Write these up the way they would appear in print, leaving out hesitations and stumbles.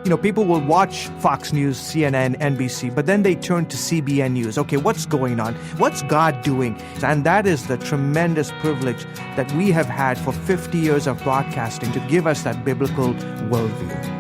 People will watch Fox News, CNN, NBC, but then they turn to CBN News. Okay, what's going on? What's God doing? And that is the tremendous privilege that we have had for 50 years of broadcasting to give us that biblical worldview.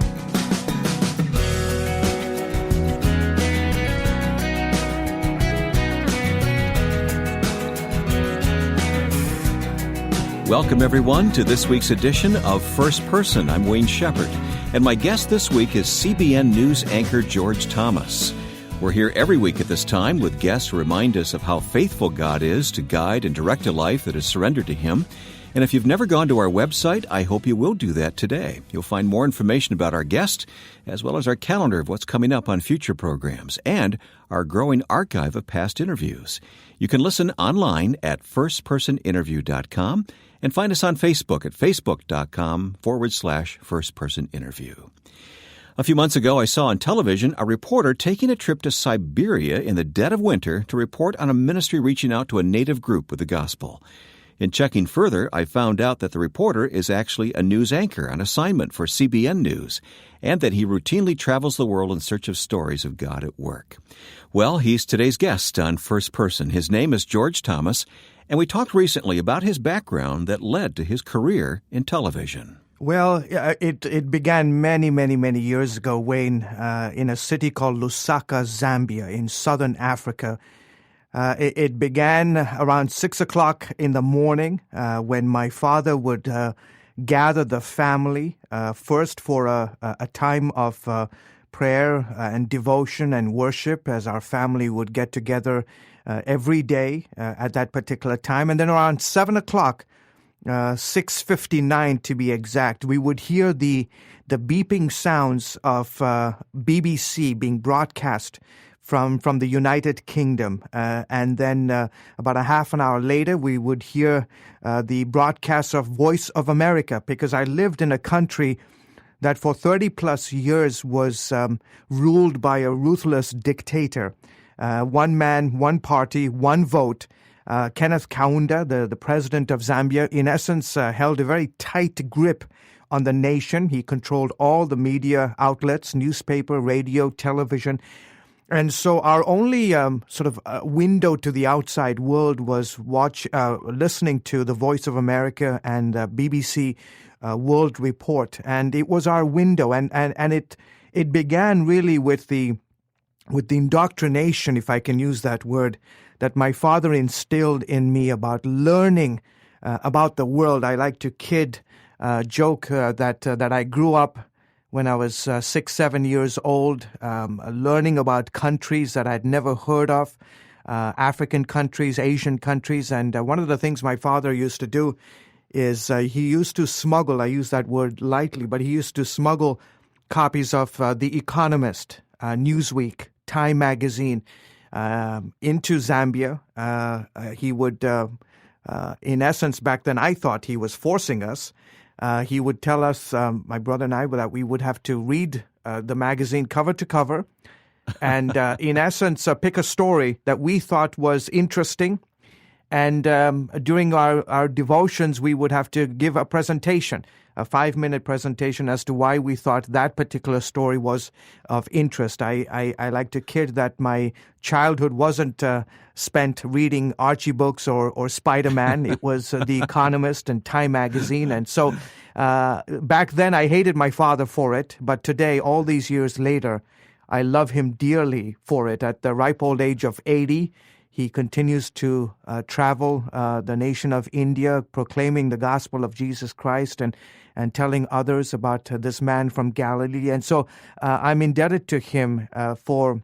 Welcome, everyone, to this week's edition of First Person. I'm Wayne Shepherd, and my guest this week is CBN News anchor George Thomas. We're here every week at this time with guests who remind us of how faithful God is to guide and direct a life that is surrendered to Him. And if you've never gone to our website, I hope you will do that today. You'll find more information about our guest, as well as our calendar of what's coming up on future programs, and our growing archive of past interviews. You can listen online at firstpersoninterview.com and find us on Facebook at facebook.com/firstpersoninterview. A few months ago, I saw on television a reporter taking a trip to Siberia in the dead of winter to report on a ministry reaching out to a native group with the gospel. In checking further, I found out that the reporter is actually a news anchor on assignment for CBN News, and that he routinely travels the world in search of stories of God at work. Well, he's today's guest on First Person. His name is George Thomas, and we talked recently about his background that led to his career in television. Well, it began many years ago, Wayne, in a city called Lusaka, Zambia, in southern Africa. It began around 6 o'clock in the morning when my father would gather the family first for a time of prayer and devotion and worship, as our family would get together every day at that particular time. And then around 7 o'clock, 6:59 to be exact, we would hear the beeping sounds of BBC being broadcast from the United Kingdom. And then about a half an hour later, we would hear the broadcast of Voice of America, because I lived in a country that for 30 plus years was ruled by a ruthless dictator. One man, one party, one vote. Kenneth Kaunda, the president of Zambia, in essence held a very tight grip on the nation. He controlled all the media outlets, newspaper, radio, television. And so our only window to the outside world was listening to the Voice of America and BBC World Report. And it was our window. And it began really with the indoctrination, if I can use that word, that my father instilled in me about learning about the world. I like to joke that I grew up when I was 6-7 years old, learning about countries that I'd never heard of, African countries, Asian countries. And one of the things my father used to do is he used to smuggle, I use that word lightly, but he used to smuggle copies of The Economist, Newsweek, Time magazine into Zambia. He would, in essence, back then I thought he was forcing us. He would tell us, my brother and I, that we would have to read the magazine cover to cover and, in essence, pick a story that we thought was interesting. And during our devotions, we would have to give a presentation, a 5-minute presentation as to why we thought that particular story was of interest. I like to kid that my childhood wasn't spent reading Archie books or Spider-Man. It was The Economist and Time magazine. And so back then I hated my father for it. But today, all these years later, I love him dearly for it. At the ripe old age of 80, he continues to travel the nation of India, proclaiming the gospel of Jesus Christ and telling others about this man from Galilee. And so I'm indebted to him for,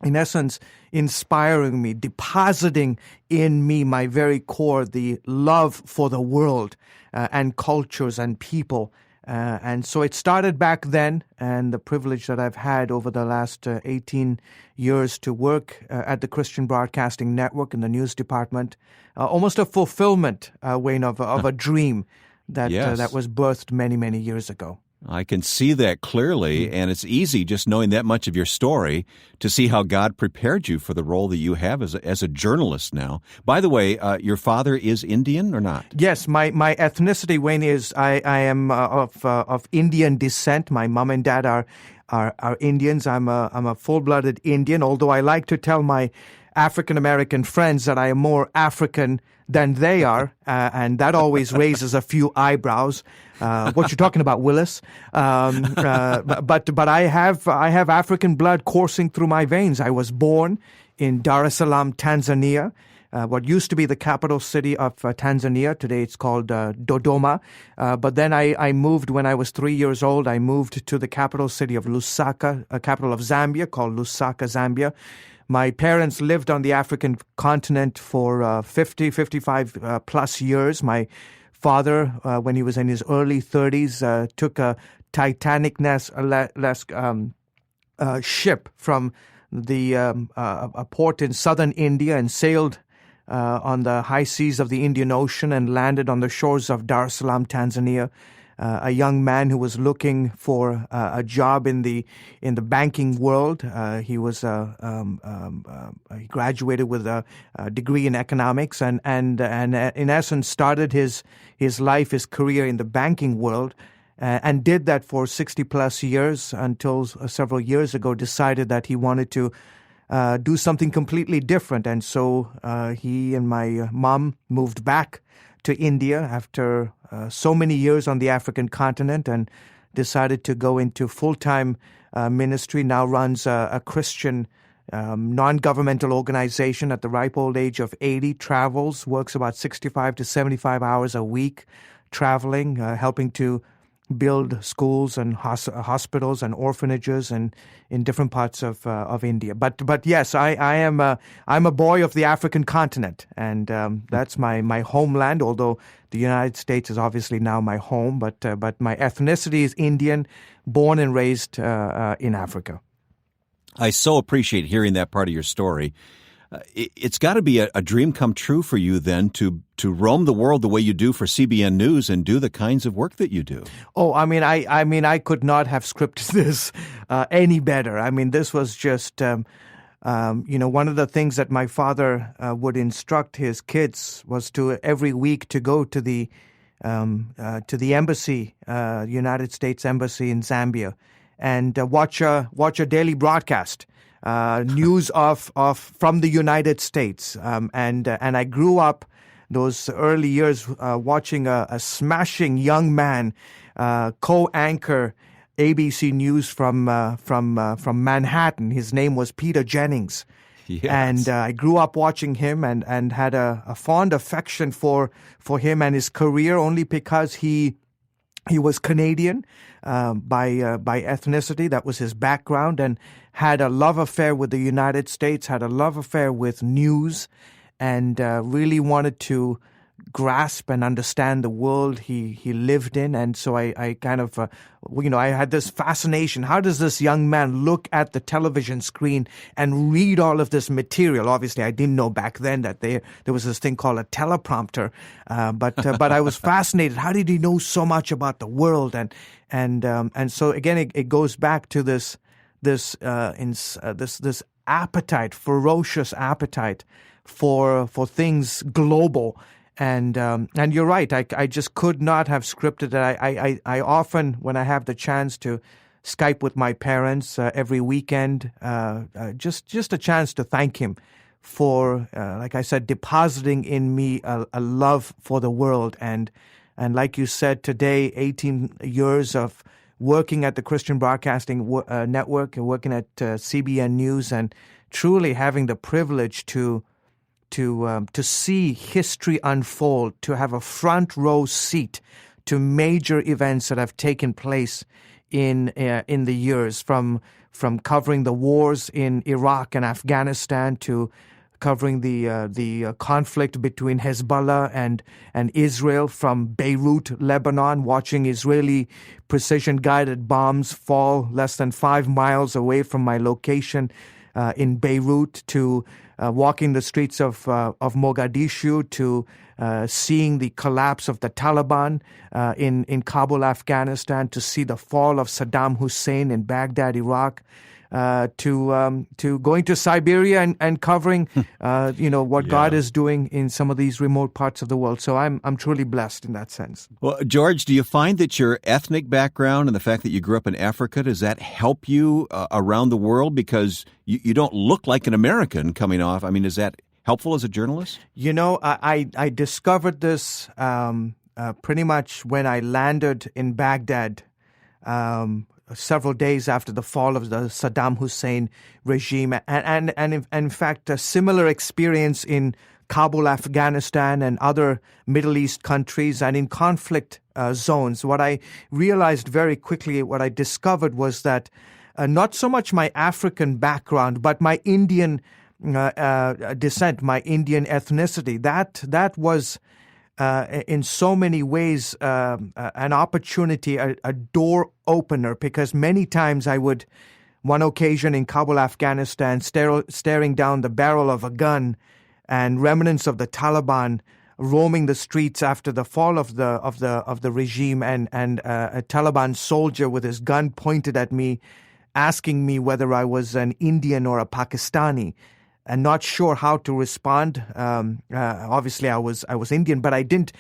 in essence, inspiring me, depositing in me my very core the love for the world and cultures and people. And so it started back then, and the privilege that I've had over the last 18 years to work at the Christian Broadcasting Network in the news department, almost a fulfillment, Wayne, of a dream that Yes. that was birthed many years ago. I can see that clearly, and it's easy just knowing that much of your story to see how God prepared you for the role that you have as a journalist now. By the way, your father is Indian or not? Yes, my ethnicity, Wayne, is I am of Indian descent. My mom and dad are Indians. I'm a full-blooded Indian, although I like to tell my African-American friends that I am more African than they are, and that always raises a few eyebrows. What you talking about, Willis? But I have African blood coursing through my veins. I was born in Dar es Salaam, Tanzania, what used to be the capital city of Tanzania. Today it's called Dodoma. But then I moved when I was 3 years old. I moved to the capital city of Lusaka, a capital of Zambia, called Lusaka, Zambia. My parents lived on the African continent for 55 plus years. My father, when he was in his early 30s, took a Titanic-esque ship from a port in southern India and sailed on the high seas of the Indian Ocean and landed on the shores of Dar es Salaam, Tanzania. A young man who was looking for a job in the banking world. He graduated with a degree in economics and in essence started his life, his career in the banking world, and did that for 60 plus years until several years ago decided that he wanted to do something completely different. And so he and my mom moved back to India after so many years on the African continent and decided to go into full-time ministry. Now runs a Christian non-governmental organization at the ripe old age of 80, travels, works about 65 to 75 hours a week, traveling, helping to build schools and hospitals and orphanages and in different parts of India. But yes, I'm a boy of the African continent, and that's my homeland. Although the United States is obviously now my home, but my ethnicity is Indian, born and raised in Africa. I so appreciate hearing that part of your story. It's got to be a dream come true for you then to roam the world the way you do for CBN News and do the kinds of work that you do. Oh, I mean, I could not have scripted this any better. I mean, this was just, one of the things that my father would instruct his kids was to every week to go to the embassy, United States Embassy in Zambia, and watch a daily broadcast. News from the United States, and I grew up those early years watching a smashing young man co-anchor ABC News from Manhattan. His name was Peter Jennings. Yes. And I grew up watching him and had a fond affection for him and his career only because he was Canadian by ethnicity. That was his background, and had a love affair with the United States, had a love affair with news, and really wanted to grasp and understand the world he lived in. And so I kind of, I had this fascination. How does this young man look at the television screen and read all of this material? Obviously, I didn't know back then that there was this thing called a teleprompter. But I was fascinated. How did he know so much about the world? And so again, it goes back to this appetite, ferocious appetite for things global. And you're right. I just could not have scripted it. I often, when I have the chance to Skype with my parents every weekend, just a chance to thank him for, like I said, depositing in me a love for the world. And like you said today, 18 years of working at the Christian Broadcasting Network, working at CBN News, and truly having the privilege to see history unfold, to have a front row seat to major events that have taken place in the years, from covering the wars in Iraq and Afghanistan to covering the conflict between Hezbollah and Israel, from Beirut, Lebanon, watching Israeli precision-guided bombs fall less than 5 miles away from my location in Beirut, to walking the streets of Mogadishu to seeing the collapse of the Taliban in Kabul, Afghanistan, to see the fall of Saddam Hussein in Baghdad, Iraq, to going to Siberia and covering what God is doing in some of these remote parts of the world. So I'm truly blessed in that sense. Well, George, do you find that your ethnic background and the fact that you grew up in Africa, does that help you around the world? Because you don't look like an American coming off. I mean, is that helpful as a journalist? I discovered this pretty much when I landed in Baghdad several days after the fall of the Saddam Hussein regime. And in fact, a similar experience in Kabul, Afghanistan, and other Middle East countries and in conflict zones. What I realized very quickly, what I discovered was that not so much my African background, but my Indian descent, my Indian ethnicity, that was in so many ways an opportunity, a door opener, because many times one occasion in Kabul, Afghanistan, staring down the barrel of a gun and remnants of the Taliban roaming the streets after the fall of the regime, and a Taliban soldier with his gun pointed at me, asking me whether I was an Indian or a Pakistani, and not sure how to respond. Obviously, I was Indian, but I didn't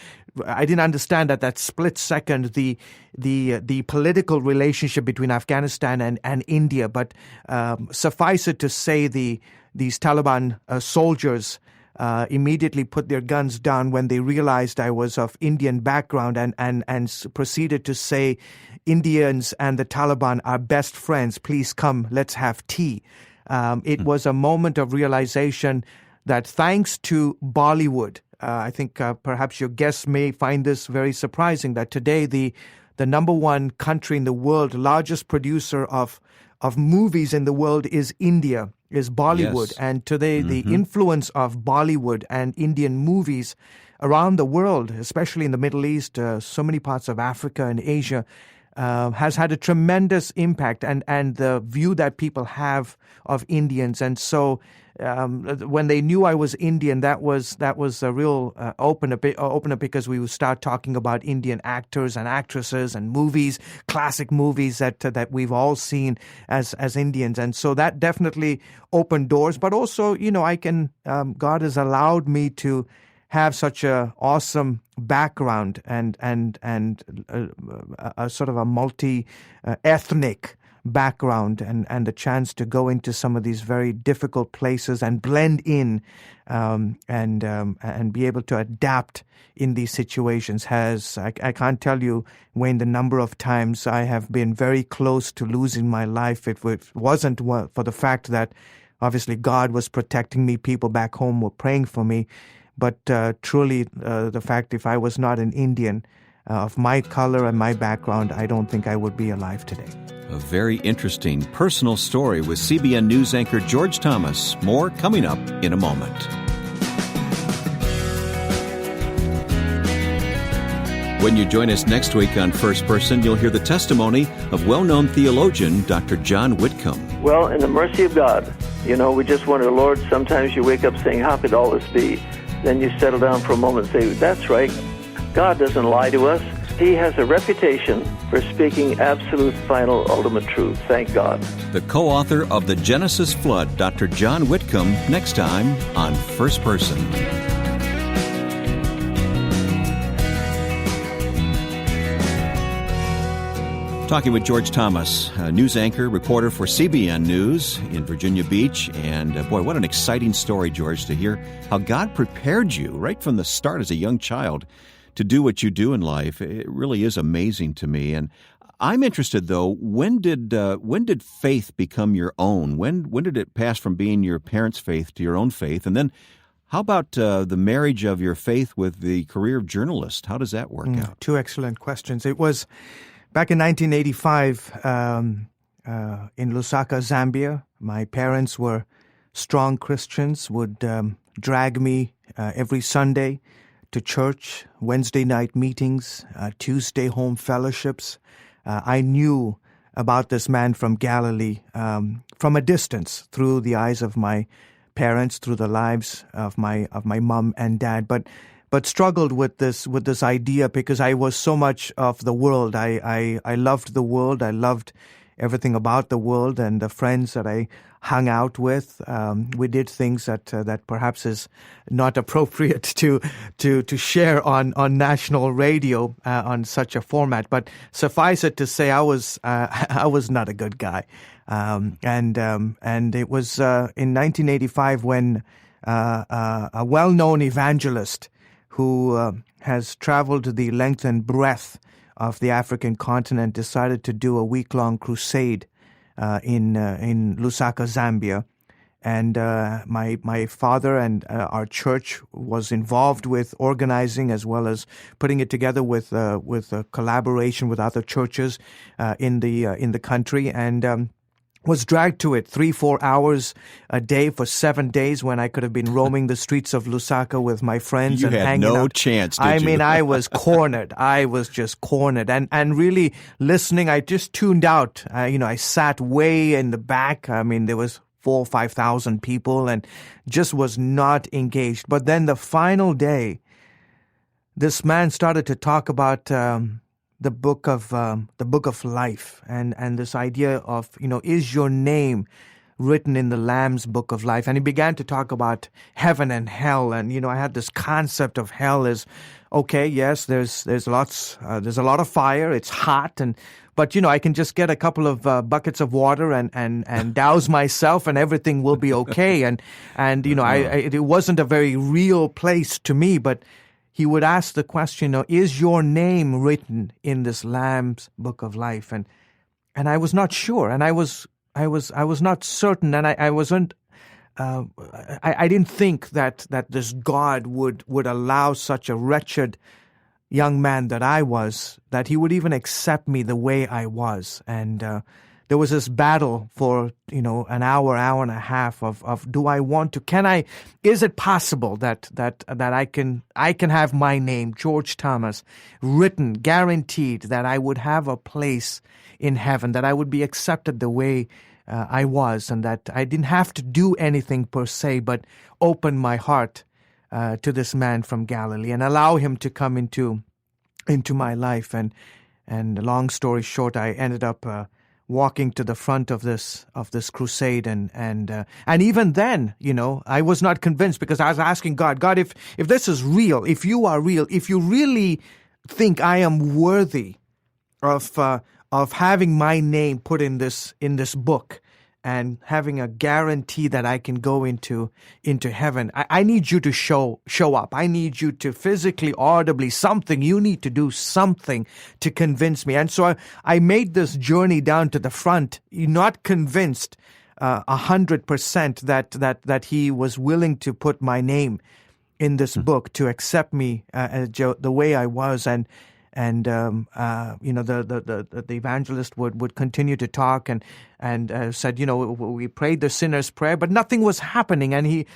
understand at that split second the political relationship between Afghanistan and India. But suffice it to say, these Taliban soldiers immediately put their guns down when they realized I was of Indian background, and proceeded to say, "Indians and the Taliban are best friends. Please come, let's have tea." It was a moment of realization that thanks to Bollywood, I think perhaps your guests may find this very surprising, that today the number one country in the world, largest producer of movies in the world is India, is Bollywood. Yes. And today the influence of Bollywood and Indian movies around the world, especially in the Middle East, so many parts of Africa and Asia, has had a tremendous impact, and the view that people have of Indians. And so when they knew I was Indian, that was a real opener, because we would start talking about Indian actors and actresses and movies, classic movies that we've all seen as Indians. And so that definitely opened doors. But also, God has allowed me to have such a awesome background and a sort of a multi-ethnic background, and the chance to go into some of these very difficult places and blend in and be able to adapt in these situations I can't tell you, Wayne, the number of times I have been very close to losing my life. If it wasn't for the fact that obviously God was protecting me, people back home were praying for me. But truly, the fact, if I was not an Indian of my color and my background, I don't think I would be alive today. A very interesting personal story with CBN News anchor George Thomas. More coming up in a moment. When you join us next week on First Person, you'll hear the testimony of well-known theologian Dr. John Whitcomb. Well, in the mercy of God, we just wonder, Lord, sometimes you wake up saying, how could all this be? Then you settle down for a moment and say, that's right. God doesn't lie to us. He has a reputation for speaking absolute, final, ultimate truth. Thank God. The co-author of The Genesis Flood, Dr. John Whitcomb, next time on First Person. Talking with George Thomas, a news anchor, reporter for CBN News in Virginia Beach. And boy, what an exciting story, George, to hear how God prepared you right from the start as a young child to do what you do in life. It really is amazing to me. And I'm interested, though, when did faith become your own? When did it pass from being your parents' faith to your own faith? And then how about the marriage of your faith with the career of journalist? How does that work out? Two excellent questions. It was back in 1985 in Lusaka, Zambia. My parents were strong Christians, would drag me every Sunday to church, Wednesday night meetings, Tuesday home fellowships. I knew about this man from Galilee from a distance through the eyes of my parents, through the lives of my mom and dad, but struggled with this idea because I was so much of the world. I loved the world. I loved everything about the world and the friends that I hung out with. We did things that perhaps is not appropriate to share on national radio on such a format. But suffice it to say, I was not a good guy. And it was in 1985 when a well-known evangelist who has traveled the length and breadth of the African continent decided to do a week-long crusade in Lusaka, Zambia. And my father and our church was involved with organizing as well as putting it together with a collaboration with other churches in the country, and was dragged to it 3-4 hours a day for 7 days when I could have been roaming the streets of Lusaka with my friends and hanging out. You had no chance, did you? I mean, I was cornered. I was just cornered. And really listening, I just tuned out. I sat way in the back. I mean, there was 4,000 or 5,000 people and just was not engaged. But then the final day, this man started to talk about the book of life, and this idea of, is your name written in the Lamb's book of life? And he began to talk about heaven and hell, and I had this concept of hell is, okay, yes, there's a lot of fire, it's hot, but I can just get a couple of buckets of water and douse myself, and everything will be okay. And it wasn't a very real place to me, but he would ask the question, is your name written in this Lamb's book of life? And I was not sure, and I was not certain, and I wasn't. I didn't think that this God would allow such a wretched young man that I was, that he would even accept me the way I was. And there was this battle for an hour and a half of do I want to, is it possible that I can have my name, George Thomas, written, guaranteed that I would have a place in heaven, that I would be accepted the way I was, and that I didn't have to do anything per se, but open my heart to this man from Galilee and allow him to come into my life. And long story short, I ended up walking to the front of this crusade, and even then, I was not convinced, because I was asking God, if this is real, if you are real, if you really think I am worthy of having my name put in this book and having a guarantee that I can go into heaven, I need you to show up. I need you to physically, audibly, something. You need to do something to convince me. And so I made this journey down to the front, not convinced 100% that he was willing to put my name in this book, to accept me the way I was. And the evangelist would continue to talk and said, we prayed the sinner's prayer, but nothing was happening. And he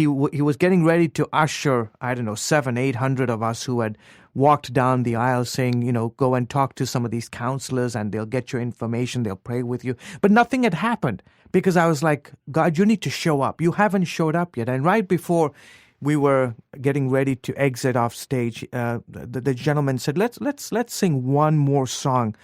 was getting ready to usher, 700-800 of us who had walked down the aisle saying, go and talk to some of these counselors and they'll get your information, they'll pray with you. But nothing had happened, because I was like, God, you need to show up. You haven't showed up yet. And right before we were getting ready to exit off stage, the gentleman said, let's sing one more song.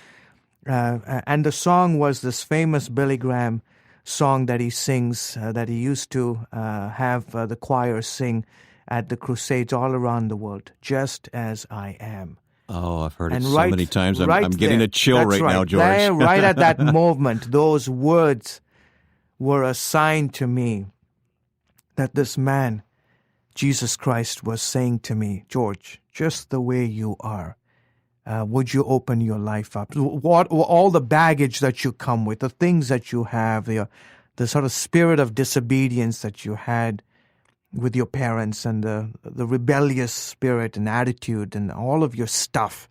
And the song was this famous Billy Graham song that he sings, that he used to have the choir sing at the crusades all around the world, Just As I Am. Oh, I've heard it so many times. I'm getting a chill right now, George. Right at that moment, those words were a sign to me that this man, Jesus Christ, was saying to me, George, just the way you are, would you open your life up? All the baggage that you come with, the things that you have, the sort of spirit of disobedience that you had with your parents, and the rebellious spirit and attitude and all of your stuff,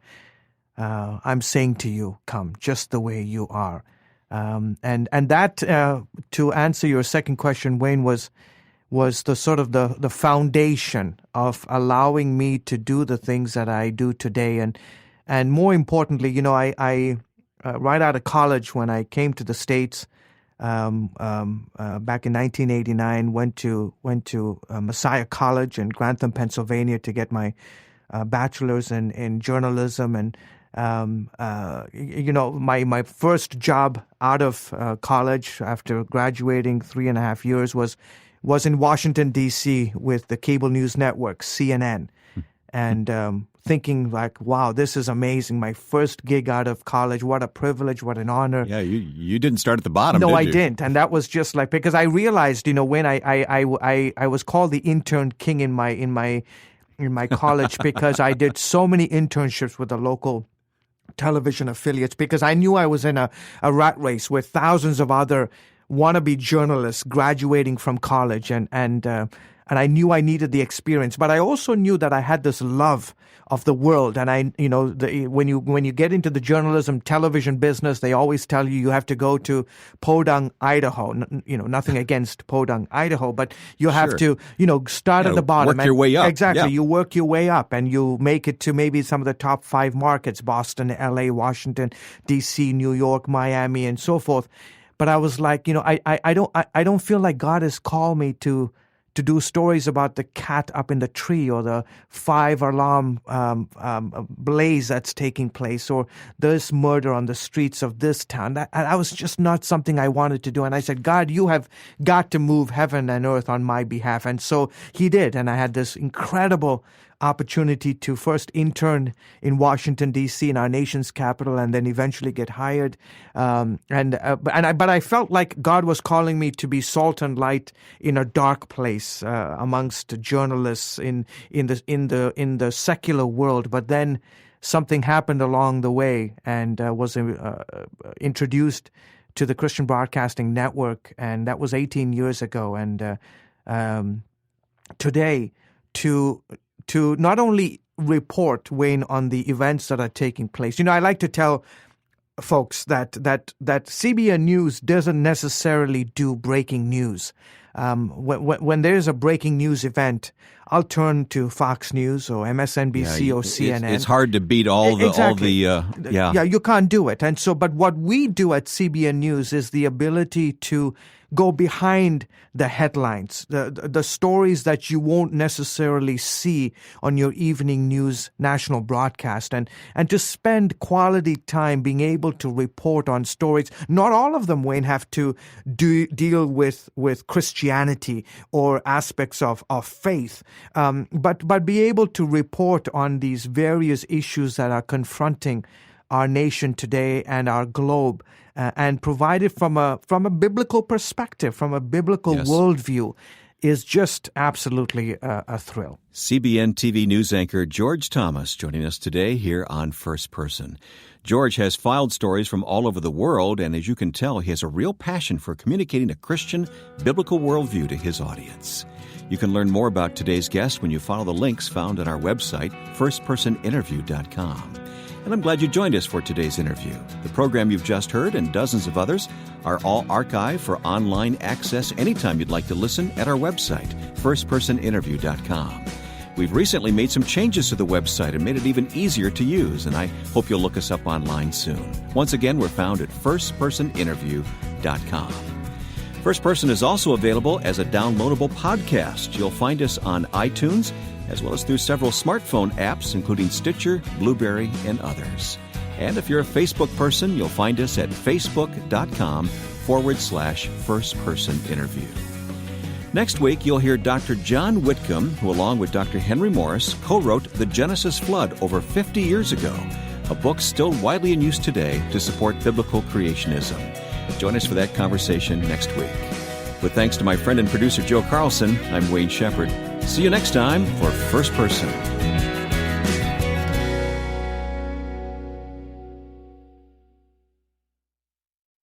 I'm saying to you, come just the way you are. And that, to answer your second question, Wayne, was the sort of the foundation of allowing me to do the things that I do today. And more importantly, I right out of college, when I came to the States, back in 1989. Went to Messiah College in Grantham, Pennsylvania, to get my bachelor's in journalism. And my first job out of college after graduating 3.5 years was in Washington, D.C. with the cable news network, CNN. And thinking like, wow, this is amazing. My first gig out of college. What a privilege, what an honor. Yeah, you didn't start at the bottom, No, did I you? didn't. And that was just like, because I realized, when I was called the intern king in my college because I did so many internships with the local television affiliates, because I knew I was in a rat race with thousands of other wannabe journalists graduating from college, and I knew I needed the experience, but I also knew that I had this love of the world. And when you get into the journalism television business, they always tell you have to go to Podunk, Idaho. Nothing against Podunk, Idaho, but you have to start at the bottom. Work your way up. Exactly, Yeah. you work your way up, and you make it to maybe some of the top 5 markets: Boston, L.A., Washington, D.C., New York, Miami, and so forth. But I was like, I don't feel like God has called me to do stories about the cat up in the tree, or the 5-alarm blaze that's taking place, or this murder on the streets of this town. That was just not something I wanted to do. And I said, God, you have got to move heaven and earth on my behalf. And so he did. And I had this incredible opportunity to first intern in Washington, D.C., in our nation's capital, and then eventually get hired. But I felt like God was calling me to be salt and light in a dark place amongst journalists in the secular world. But then something happened along the way, and was introduced to the Christian Broadcasting Network, and that was 18 years ago. And today, to not only report, Wayne, on the events that are taking place. I like to tell folks that CBN News doesn't necessarily do breaking news. When there's a breaking news event, I'll turn to Fox News or MSNBC or CNN. It's hard to beat all the. Yeah, you can't do it. And so, but what we do at CBN News is the ability to go behind the headlines, the stories that you won't necessarily see on your evening news national broadcast, and to spend quality time being able to report on stories. Not all of them, Wayne, have to deal with Christianity or aspects of faith, but be able to report on these various issues that are confronting our nation today and our globe, and provide it from a biblical perspective, from a biblical worldview, is just absolutely a thrill. CBN TV news anchor George Thomas joining us today here on First Person. George has filed stories from all over the world, and as you can tell, he has a real passion for communicating a Christian biblical worldview to his audience. You can learn more about today's guest when you follow the links found on our website, firstpersoninterview.com. And I'm glad you joined us for today's interview. The program you've just heard and dozens of others are all archived for online access anytime you'd like to listen at our website, firstpersoninterview.com. We've recently made some changes to the website and made it even easier to use, and I hope you'll look us up online soon. Once again, we're found at firstpersoninterview.com. First Person is also available as a downloadable podcast. You'll find us on iTunes, as well as through several smartphone apps, including Stitcher, Blueberry, and others. And if you're a Facebook person, you'll find us at facebook.com/firstpersoninterview. Next week, you'll hear Dr. John Whitcomb, who along with Dr. Henry Morris, co-wrote The Genesis Flood over 50 years ago, a book still widely in use today to support biblical creationism. Join us for that conversation next week. With thanks to my friend and producer Joe Carlson, I'm Wayne Shepherd. See you next time for First Person.